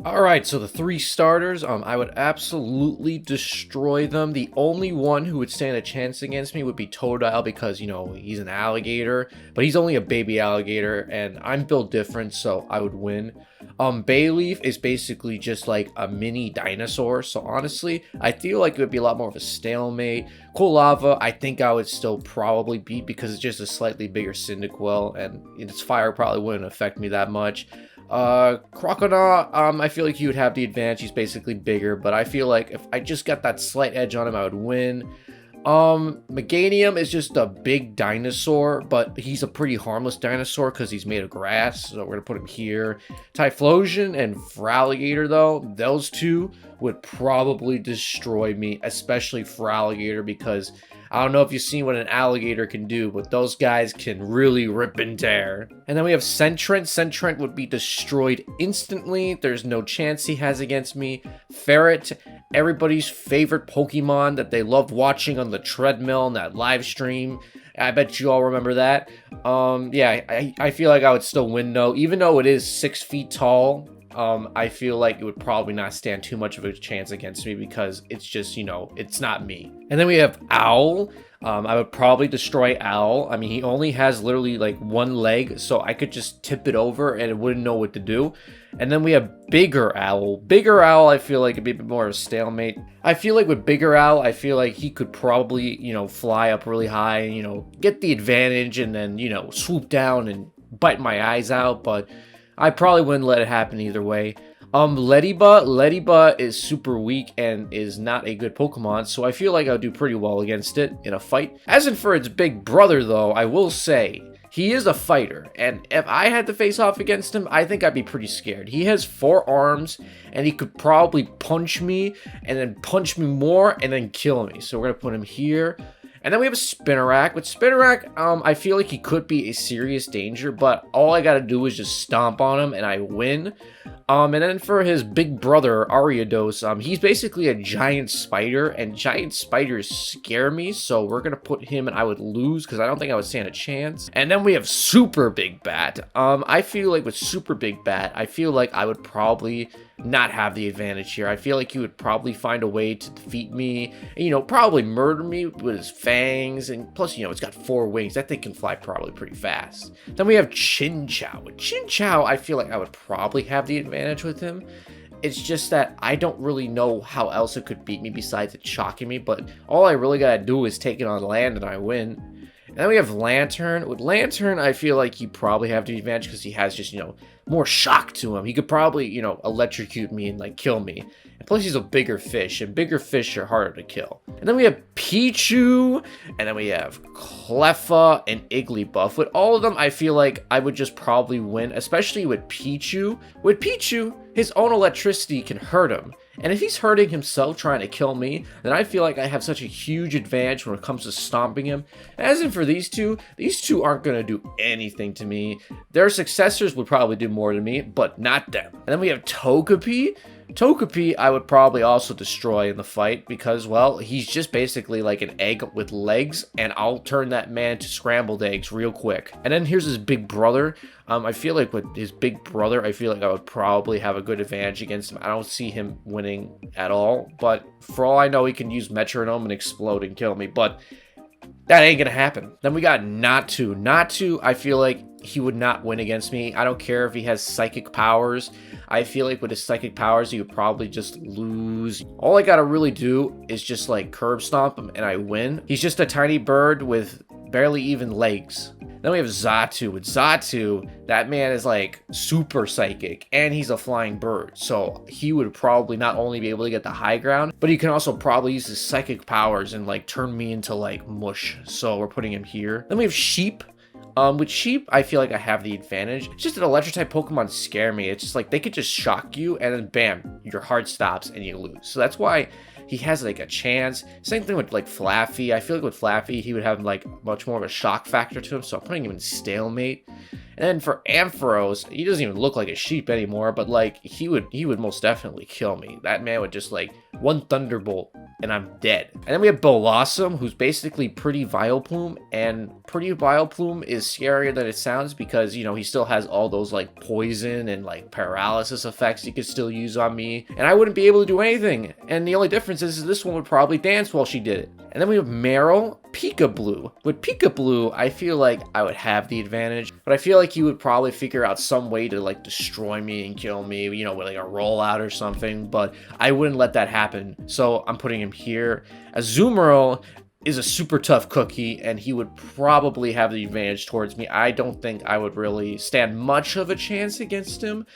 Alright, so the three starters, I would absolutely destroy them. The only one who would stand a chance against me would be Totodile because, he's an alligator, but he's only a baby alligator, and I'm built different, so I would win. Bayleaf is basically just like a mini dinosaur, so honestly, I feel like it would be a lot more of a stalemate. Lava, I think I would still probably beat because it's just a slightly bigger Cyndaquil, and its fire probably wouldn't affect me that much. Crocodile, I feel like he would have the advantage. He's basically bigger, but I feel like if I just got that slight edge on him, I would win. Meganium is just a big dinosaur, but he's a pretty harmless dinosaur because he's made of grass, so we're gonna put him here. Typhlosion and Feraligatr, though, those two would probably destroy me, especially Feraligatr, because I don't know if you've seen what an alligator can do, but those guys can really rip and tear. And then we have Sentret. Sentret would be destroyed instantly. There's no chance he has against me. Ferret, everybody's favorite Pokemon that they love watching on the treadmill in that live stream. I bet you all remember that. Yeah, I feel like I would still win though. Even though it is 6 feet tall, I feel like it would probably not stand too much of a chance against me because it's just, it's not me. And then we have Owl. I would probably destroy Owl. I mean, he only has literally like one leg, so I could just tip it over and it wouldn't know what to do. And then we have Bigger Owl. Bigger Owl, I feel like it'd be a bit more of a stalemate. I feel like with Bigger Owl, I feel like he could probably, fly up really high and, get the advantage and then, swoop down and bite my eyes out, but I probably wouldn't let it happen either way. Lediba is super weak and is not a good Pokemon, so I feel like I'll do pretty well against it in a fight. As in for its big brother, though, I will say, he is a fighter, and if I had to face off against him, I think I'd be pretty scared. He has 4 arms, and he could probably punch me, and then punch me more, and then kill me. So we're going to put him here. And then we have a Spinarak. With Spinarak, I feel like he could be a serious danger, but all I gotta do is just stomp on him and I win. And then for his big brother, Ariados, he's basically a giant spider, and giant spiders scare me, so we're gonna put him and I would lose because I don't think I would stand a chance. And then we have Super Big Bat. I feel like with Super Big Bat, I feel like I would probably not have the advantage here. I feel like he would probably find a way to defeat me and, probably murder me with his fangs, and plus, it's got 4 wings. That thing can fly probably pretty fast. Then we have Chinchou. With Chinchou, I feel like I would probably have the advantage with him. It's just that I don't really know how else it could beat me besides it shocking me, but all I really gotta do is take it on land and I win. And then we have Lantern. With Lantern, I feel like he probably have the advantage because he has just, more shock to him. He could probably, electrocute me and, kill me. And plus, he's a bigger fish, and bigger fish are harder to kill. And then we have Pichu, and then we have Cleffa and Igglybuff. With all of them, I feel like I would just probably win, especially with Pichu. With Pichu, his own electricity can hurt him. And if he's hurting himself trying to kill me, then I feel like I have such a huge advantage when it comes to stomping him. As in for these two aren't going to do anything to me. Their successors would probably do more to me, but not them. And then we have Togepi. Togepi, I would probably also destroy in the fight because, well, he's just basically like an egg with legs, and I'll turn that man to scrambled eggs real quick. And then here's his big brother. I feel like with his big brother, I feel like I would probably have a good advantage against him. I don't see him winning at all, but for all I know, he can use Metronome and explode and kill me, but that ain't gonna happen. Then we got Natu. Natu, I feel like he would not win against me. I don't care if he has psychic powers. I feel like with his psychic powers, he would probably just lose. All I gotta really do is just curb stomp him and I win. He's just a tiny bird with barely even legs. Then we have Xatu. With Xatu, that man is super psychic and he's a flying bird. So he would probably not only be able to get the high ground, but he can also probably use his psychic powers and turn me into mush. So we're putting him here. Then we have Sheep. With Sheep, I feel like I have the advantage. It's just that electric type Pokemon scare me. It's just they could just shock you and then bam, your heart stops and you lose. So that's why he has a chance. Same thing with Flaffy. I feel like with Flaffy, he would have much more of a shock factor to him. So I'm putting him in stalemate. And then for Ampharos, he doesn't even look like a sheep anymore, but like he would most definitely kill me. That man would just like one thunderbolt and I'm dead. And then we have Blossom, who's basically pretty Vileplume, and pretty Vileplume is scarier than it sounds because, you know, he still has all those like poison and like paralysis effects he could still use on me, and I wouldn't be able to do anything. And the only difference is this one would probably dance while she did it. And then we have Meryl, Peekaboo. With Peekaboo, I feel like I would have the advantage, but I feel like he would probably figure out some way to like destroy me and kill me, you know, with like a rollout or something, but I wouldn't let that happen. So I'm putting him here. Azumarill is a super tough cookie, and he would probably have the advantage towards me. I don't think I would really stand much of a chance against him,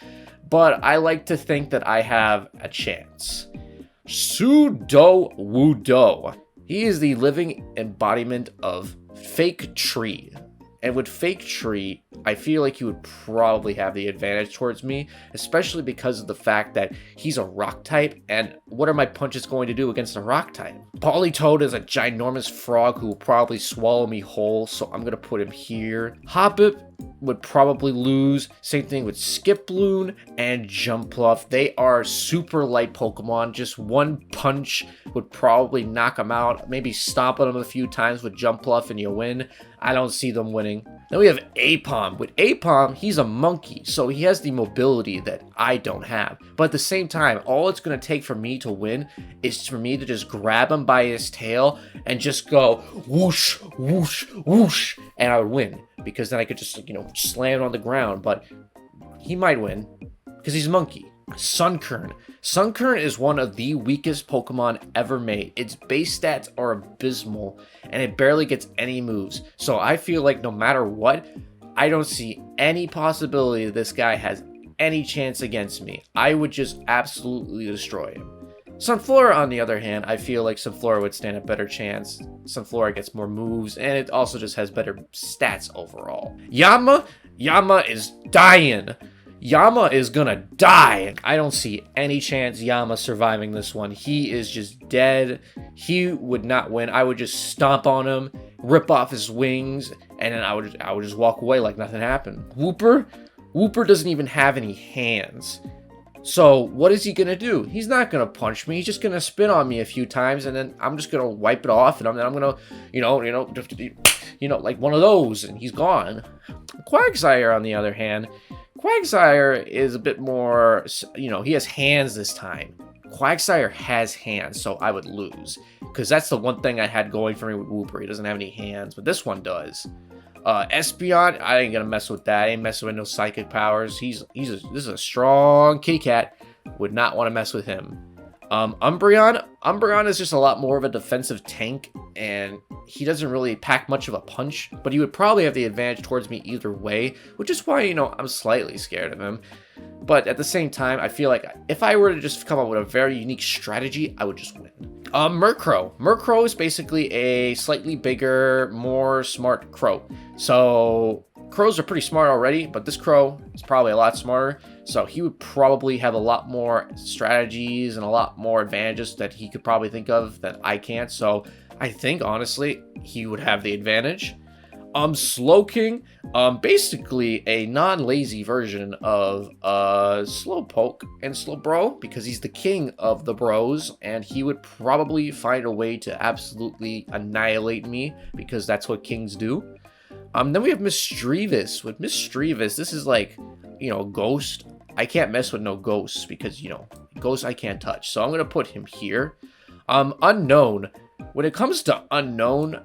but I like to think that I have a chance. Sudowoodo. He is the living embodiment of Fake Tree. And with Fake Tree, I feel like he would probably have the advantage towards me, especially because of the fact that he's a rock type, and what are my punches going to do against a rock type? Politoed is a ginormous frog who will probably swallow me whole, so I'm going to put him here. Hoppip would probably lose. Same thing with Skiploon and Jumpluff. They are super light Pokemon. Just one punch would probably knock them out. Maybe stomp on them a few times with Jumpluff and you win. I don't see them winning. Then we have Aipom. With Aipom, he's a monkey, so he has the mobility that I don't have. But at the same time, all it's going to take for me to win is for me to just grab him by his tail and just go whoosh, whoosh, whoosh, and I would win. Because then I could just, you know, slam on the ground. But he might win because he's a monkey. Sunkern. Sunkern is one of the weakest Pokemon ever made. Its base stats are abysmal, and it barely gets any moves. So I feel like no matter what, I don't see any possibility that this guy has any chance against me. I would just absolutely destroy him. Sunflora, on the other hand, I feel like Sunflora would stand a better chance. Sunflora gets more moves, and it also just has better stats overall. Yama is dying. Yama is gonna die. I don't see any chance Yama surviving this one. He is just dead. He would not win. I would just stomp on him, rip off his wings, and then I would just walk away like nothing happened. Wooper doesn't even have any hands. So what is he gonna do? He's not gonna punch me. He's just gonna spin on me a few times, and then I'm just gonna wipe it off, and I'm gonna, you know, like one of those, and he's gone. Quagsire, on the other hand, Quagsire is a bit more, you know, he has hands this time. Quagsire has hands, so I would lose. Because that's the one thing I had going for me with Wooper. He doesn't have any hands, but this one does. Espeon, I ain't gonna mess with that. I ain't messing with no psychic powers. This is a strong kitty cat. Would not want to mess with him. Umbreon is just a lot more of a defensive tank, and he doesn't really pack much of a punch, but he would probably have the advantage towards me either way, which is why, you know, I'm slightly scared of him. But at the same time, I feel like if I were to just come up with a very unique strategy, I would just win. Murkrow. Murkrow is basically a slightly bigger, more smart crow. So crows are pretty smart already, but this crow is probably a lot smarter. So he would probably have a lot more strategies and a lot more advantages that he could probably think of that I can't. So I think, honestly, he would have the advantage. Slowking, basically a non-lazy version of Slowpoke and Slowbro, because he's the king of the bros, and he would probably find a way to absolutely annihilate me, because that's what kings do. Then we have Misdreavus. With Misdreavus, this is like, you know, ghost. I can't mess with no ghosts because, you know, ghosts I can't touch. So I'm going to put him here. Unknown. When it comes to Unknown,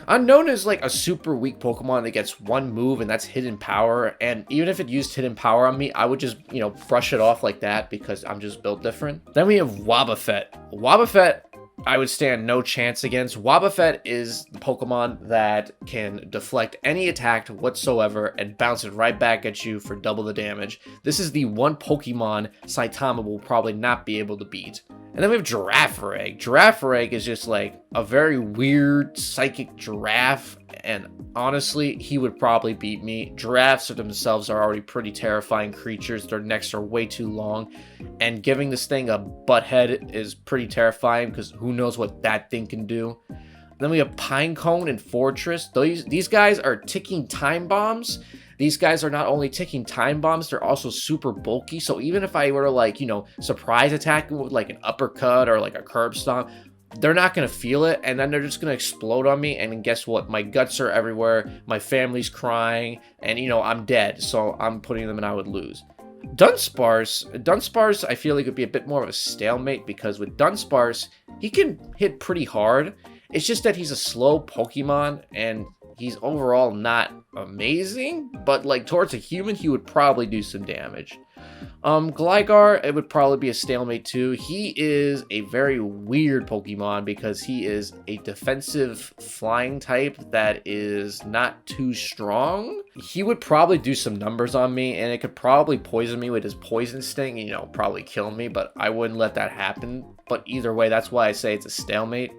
Unknown is like a super weak Pokemon that gets one move, and that's Hidden Power. And even if it used Hidden Power on me, I would just, you know, brush it off like that because I'm just built different. Then we have Wobbuffet. Wobbuffet, I would stand no chance against. Wobbuffet is the Pokemon that can deflect any attack whatsoever and bounce it right back at you for double the damage. This is the one Pokemon Saitama will probably not be able to beat. And then we have Giraffe Egg. Giraffe Egg is just like a very weird psychic giraffe, and honestly, he would probably beat me. Giraffes themselves are already pretty terrifying creatures. Their necks are way too long, and giving this thing a butt head is pretty terrifying because who knows what that thing can do. Then we have Pinecone and Fortress. These guys are ticking time bombs These guys are not only ticking time bombs, they're also super bulky. So even if I were to like, you know, surprise attack with like an uppercut or like a curb stomp, they're not going to feel it, and then they're just going to explode on me, and guess what? My guts are everywhere, my family's crying, and you know, I'm dead, so I'm putting them and I would lose. Dunsparce, I feel like would be a bit more of a stalemate, because with Dunsparce, he can hit pretty hard. It's just that he's a slow Pokemon, and he's overall not amazing, but like towards a human, he would probably do some damage. Gligar, it would probably be a stalemate too. He is a very weird Pokemon because he is a defensive flying type that is not too strong. He would probably do some numbers on me, and it could probably poison me with his poison sting, you know, probably kill me, but I wouldn't let that happen. But either way, that's why I say it's a stalemate.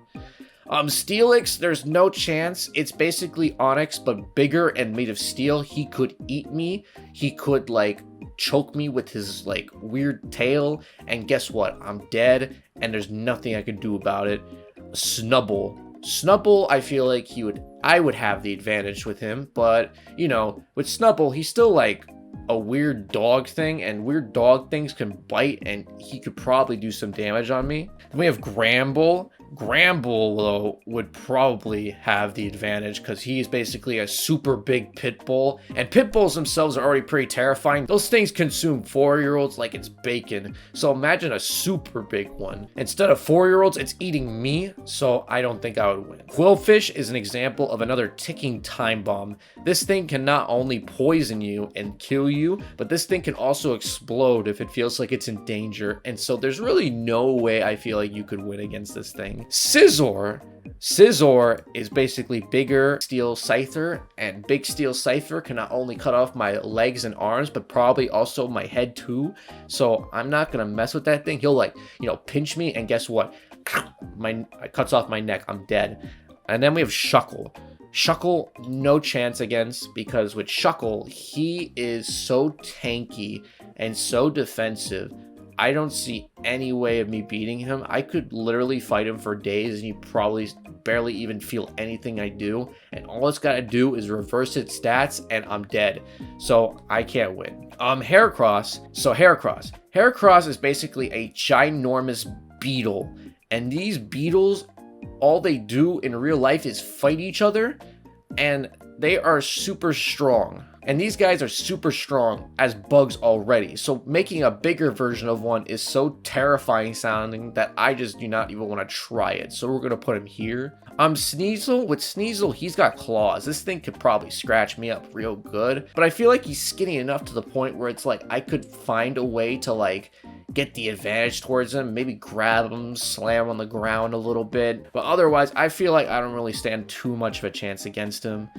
Steelix, there's no chance. It's basically Onyx, but bigger and made of steel. He could eat me. He could, like, choke me with his, like, weird tail. And guess what? I'm dead, and there's nothing I could do about it. Snubbull, I feel like I would have the advantage with him. But, you know, with Snubbull, he's still, like, a weird dog thing, and weird dog things can bite, and he could probably do some damage on me. Then we have Gramble. Gramble, though, would probably have the advantage because he's basically a super big pit bull, and pit bulls themselves are already pretty terrifying. Those things consume 4-year-olds like it's bacon, so imagine a super big one. Instead of 4-year-olds, it's eating me, so I don't think I would win. Quillfish is an example of another ticking time bomb. This thing can not only poison you and kill you, but this thing can also explode if it feels like it's in danger, and so there's really no way I feel like you could win against this thing. Scissor is basically bigger steel scyther, and big steel scyther can not only cut off my legs and arms, but probably also my head too. So I'm not gonna mess with that thing. He'll, like, you know, pinch me, and guess what? It cuts off my neck. I'm dead. And then we have Shuckle. Shuckle, no chance against, because with Shuckle, he is so tanky and so defensive. I don't see any way of me beating him. I could literally fight him for days, and you probably barely even feel anything I do. And all it's got to do is reverse its stats, and I'm dead. So I can't win. Haircross. So Haircross. Haircross is basically a ginormous beetle. And these beetles, all they do in real life is fight each other. And they are super strong. And these guys are super strong as bugs already. So making a bigger version of one is so terrifying sounding that I just do not even want to try it. So we're going to put him here. Sneasel. With Sneasel, he's got claws. This thing could probably scratch me up real good. But I feel like he's skinny enough to the point where it's like I could find a way to, like, get the advantage towards him. Maybe grab him, slam on the ground a little bit. But otherwise, I feel like I don't really stand too much of a chance against him.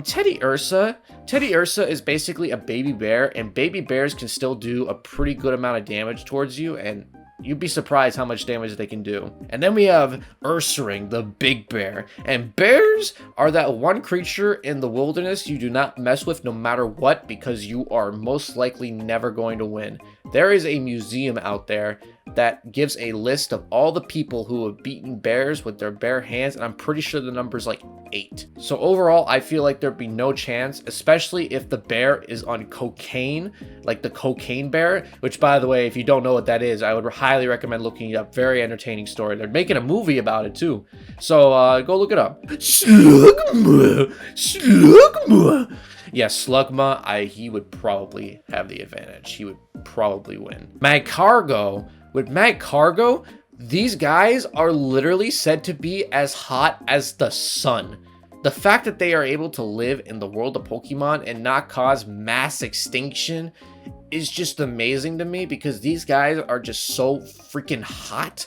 Teddy Ursa is basically a baby bear, and baby bears can still do a pretty good amount of damage towards you, and you'd be surprised how much damage they can do. And then we have Ursaring, the big bear. And bears are that one creature in the wilderness you do not mess with no matter what, because you are most likely never going to win. There is a museum out there that gives a list of all the people who have beaten bears with their bare hands, and I'm pretty sure the number's like 8. So overall, I feel like there'd be no chance, especially if the bear is on cocaine, like the cocaine bear, which, by the way, if you don't know what that is, I would highly recommend looking it up. Very entertaining story. They're making a movie about it too, so go look it up. Slugma. Yeah, Slugma, he would probably have the advantage. He would probably win. Magcargo. With Magcargo, these guys are literally said to be as hot as the sun. The fact that they are able to live in the world of Pokemon and not cause mass extinction is just amazing to me, because these guys are just so freaking hot.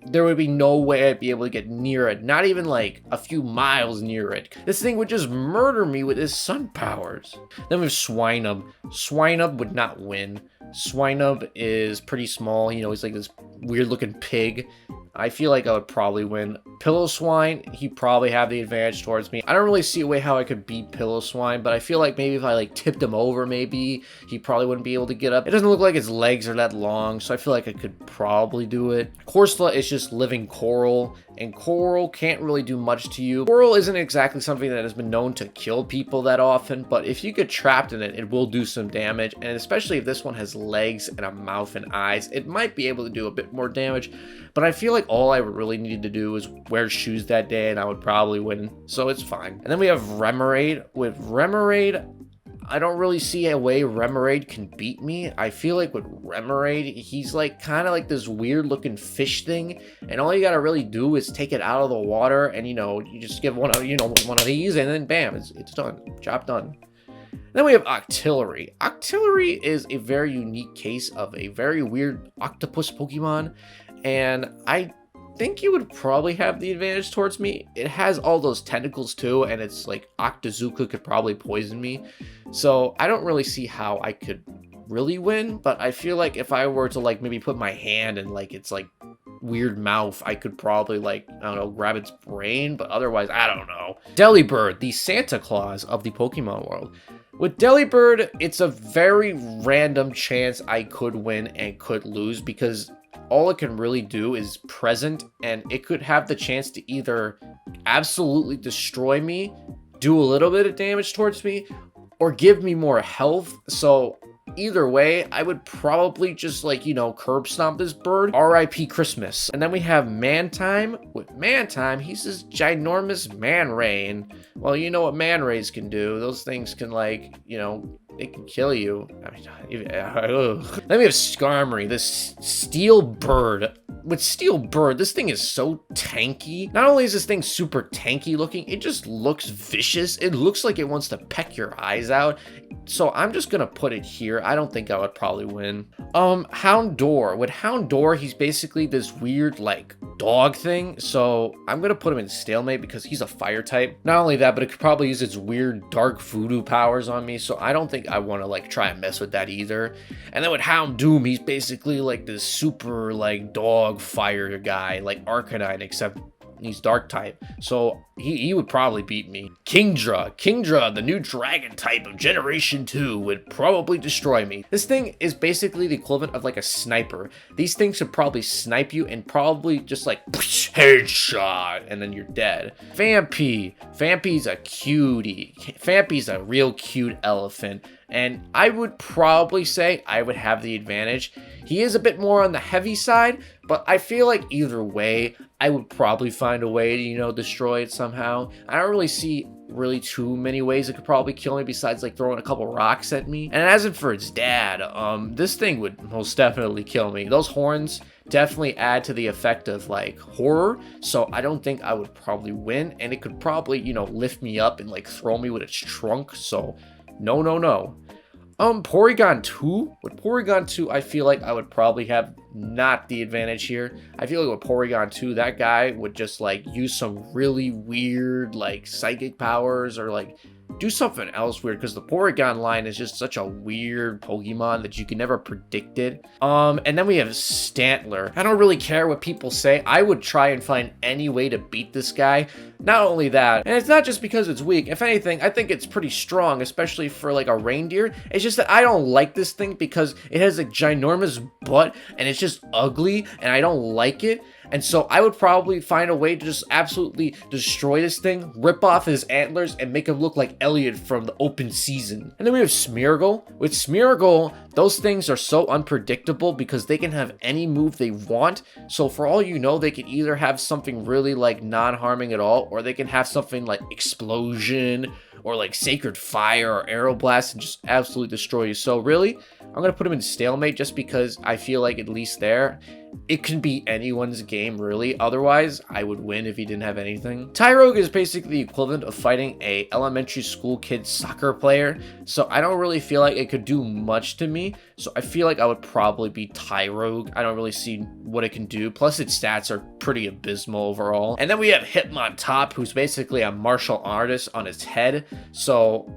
There would be no way I'd be able to get near it, not even like a few miles near it. This thing would just murder me with his sun powers. Then we have Swinub. Swinub would not win. Swinub is pretty small, you know, he's like this weird looking pig. I feel like I would probably win. Pillow-Swine, he'd probably have the advantage towards me. I don't really see a way how I could beat Pillow-Swine, but I feel like maybe if I like tipped him over, maybe he probably wouldn't be able to get up. It doesn't look like his legs are that long, so I feel like I could probably do it. Corsola is just living coral, and Coral can't really do much to you. Coral isn't exactly something that has been known to kill people that often, but if you get trapped in it, it will do some damage, and especially if this one has legs and a mouth and eyes, it might be able to do a bit more damage. But I feel like all I really needed to do was wear shoes that day, and I would probably win, so it's fine. And then we have Remoraid. With Remoraid, I don't really see a way Remoraid can beat me. I feel like with Remoraid, he's like kind of like this weird looking fish thing, and all you gotta really do is take it out of the water, and you just give one of these, and then bam, it's done. Job done. Then we have Octillery. Octillery is a very unique case of a very weird octopus Pokemon, and I think you would probably have the advantage towards me. It has all those tentacles too, and it's like Octazooka could probably poison me, so I don't really see how I could really win. But I feel like if I were to like maybe put my hand in like its like weird mouth, I could probably like, I don't know, grab its brain, but otherwise I don't know. Delibird, the Santa Claus of the Pokemon world. With Delibird, it's a very random chance I could win and could lose, because all it can really do is present, and it could have the chance to either absolutely destroy me, do a little bit of damage towards me, or give me more health. So either way, I would probably just like, curb stomp this bird. RIP Christmas. And then we have Mantime. With Mantime, he's this ginormous Man-Ray. And well, you know what Man-Rays can do. Those things can like, it can kill you. I mean, then we have Skarmory, this steel bird. With Steel Bird, this thing is so tanky. Not only is this thing super tanky looking, it just looks vicious. It looks like it wants to peck your eyes out. So I'm just gonna put it here. I don't think I would probably win. Houndour. With Houndour, he's basically this weird like dog thing. So I'm gonna put him in stalemate because he's a fire type. Not only that, but it could probably use its weird dark voodoo powers on me. So I don't think I want to like try and mess with that either. And then with Houndoom, he's basically like this super like dog fire guy, like Arcanine, except he's dark type, so he would probably beat me. Kingdra, the new dragon type of generation 2, would probably destroy me. This thing is basically the equivalent of like a sniper. These things could probably snipe you and probably just like headshot, and then you're dead. Vampy's a cutie. Vampy's a real cute elephant, and I would probably say I would have the advantage. He is a bit more on the heavy side, but I feel like either way, I would probably find a way to, destroy it somehow. I don't really see too many ways it could probably kill me besides like throwing a couple rocks at me. And as for its dad, this thing would most definitely kill me. Those horns definitely add to the effect of like horror, so I don't think I would probably win, and it could probably, lift me up and like throw me with its trunk, so no. Porygon 2? With Porygon 2, I feel like I would probably have not the advantage here. I feel like with Porygon 2, that guy would just like use some really weird like psychic powers, or like do something else weird, because the Porygon line is just such a weird Pokemon that you can never predict it. And then we have Stantler. I don't really care what people say. I would try and find any way to beat this guy. Not only that, and it's not just because it's weak. If anything, I think it's pretty strong, especially for like a reindeer. It's just that I don't like this thing because it has a ginormous butt and it's just ugly, and I don't like it. And so I would probably find a way to just absolutely destroy this thing, rip off his antlers, and make him look like Elliot from the open season. And then we have Smeargle. With Smeargle, those things are so unpredictable because they can have any move they want. So for all you know, they could either have something really like non-harming at all, or they can have something like Explosion, or like Sacred Fire, or Aeroblast, and just absolutely destroy you. So really, I'm going to put him in stalemate just because I feel like at least there, it can be anyone's game, really. Otherwise, I would win if he didn't have anything. Tyrogue is basically the equivalent of fighting a elementary school kid soccer player, so I don't really feel like it could do much to me. So I feel like I would probably be Tyrogue. I don't really see what it can do. Plus, its stats are pretty abysmal overall. And then we have Hitman Top, who's basically a martial artist on its head. So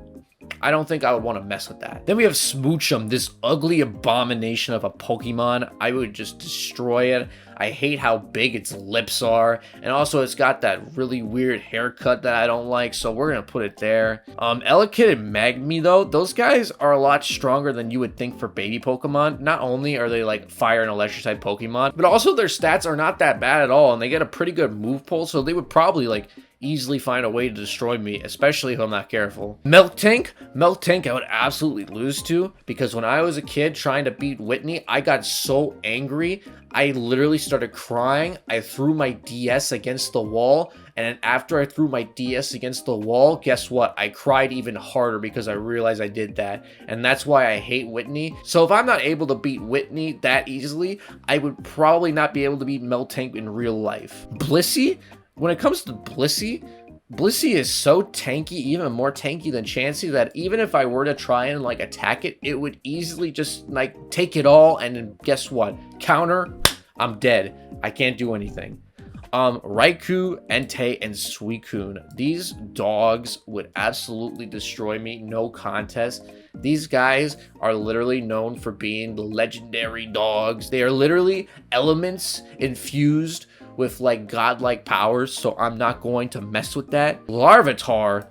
I don't think I would want to mess with that. Then we have Smoochum, this ugly abomination of a Pokemon. I would just destroy it. I hate how big its lips are, and also it's got that really weird haircut that I don't like, so we're gonna put it there. Elekid and Magmy though, those guys are a lot stronger than you would think for baby Pokemon. Not only are they like fire and electric type Pokemon, but also their stats are not that bad at all, and they get a pretty good move pool, so they would probably like easily find a way to destroy me, especially if I'm not careful. Miltank I would absolutely lose to, because when I was a kid trying to beat Whitney, I got so angry, I literally started crying. I threw my DS against the wall, and then after I threw my DS against the wall, guess what? I cried even harder because I realized I did that, and that's why I hate Whitney. So if I'm not able to beat Whitney that easily, I would probably not be able to beat Miltank in real life. Blissy? When it comes to Blissy is so tanky, even more tanky than Chansey, that even if I were to try and like attack it, it would easily just like take it all, and then guess what? Counter, I'm dead. I can't do anything. Raiku, Entei, and Suicune. These dogs would absolutely destroy me, no contest. These guys are literally known for being the legendary dogs. They are literally elements infused with like godlike powers, so I'm not going to mess with that. Larvitar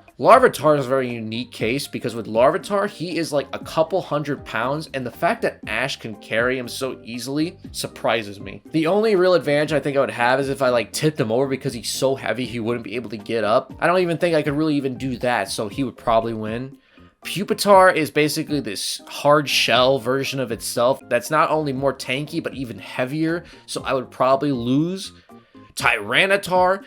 is a very unique case, because with Larvitar, he is like a couple 100 pounds, and the fact that Ash can carry him so easily surprises me. The only real advantage I think I would have is if I like tipped him over, because he's so heavy he wouldn't be able to get up. I don't even think I could really even do that, so he would probably win. Pupitar is basically this hard shell version of itself that's not only more tanky but even heavier, so I would probably lose. Tyranitar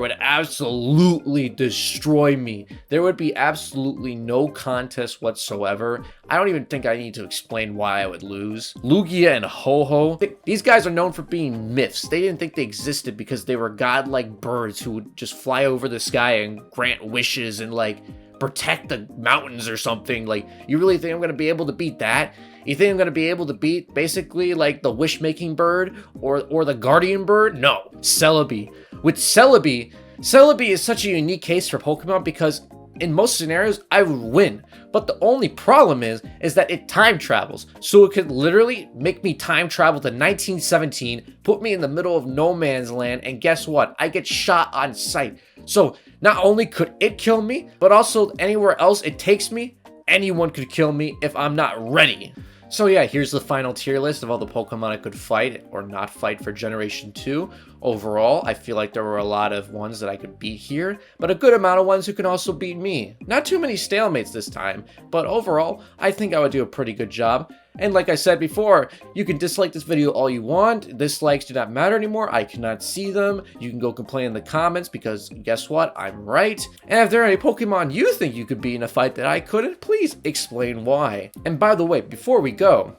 would absolutely destroy me. There would be absolutely no contest whatsoever. I don't even think I need to explain why I would lose. Lugia and Ho-Ho, these guys are known for being myths. They didn't think they existed because they were godlike birds who would just fly over the sky and grant wishes and like protect the mountains or something. Like, you really think I'm gonna be able to beat that? You think I'm gonna be able to beat basically like the wish-making bird or the guardian bird? No. Celebi. With Celebi is such a unique case for Pokemon, because in most scenarios I would win, but the only problem is that it time travels, so it could literally make me time travel to 1917, put me in the middle of no man's land, and guess what? I get shot on sight. So not only could it kill me, but also anywhere else it takes me, anyone could kill me if I'm not ready. So yeah, here's the final tier list of all the Pokemon I could fight or not fight for Generation 2. Overall, I feel like there were a lot of ones that I could beat here, but a good amount of ones who can also beat me. Not too many stalemates this time, but overall, I think I would do a pretty good job. And like I said before, you can dislike this video all you want. Dislikes do not matter anymore. I cannot see them. You can go complain in the comments, because guess what? I'm right. And if there are any Pokemon you think you could beat in a fight that I couldn't, please explain why. And by the way, before we go,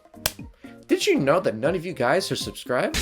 did you know that none of you guys are subscribed?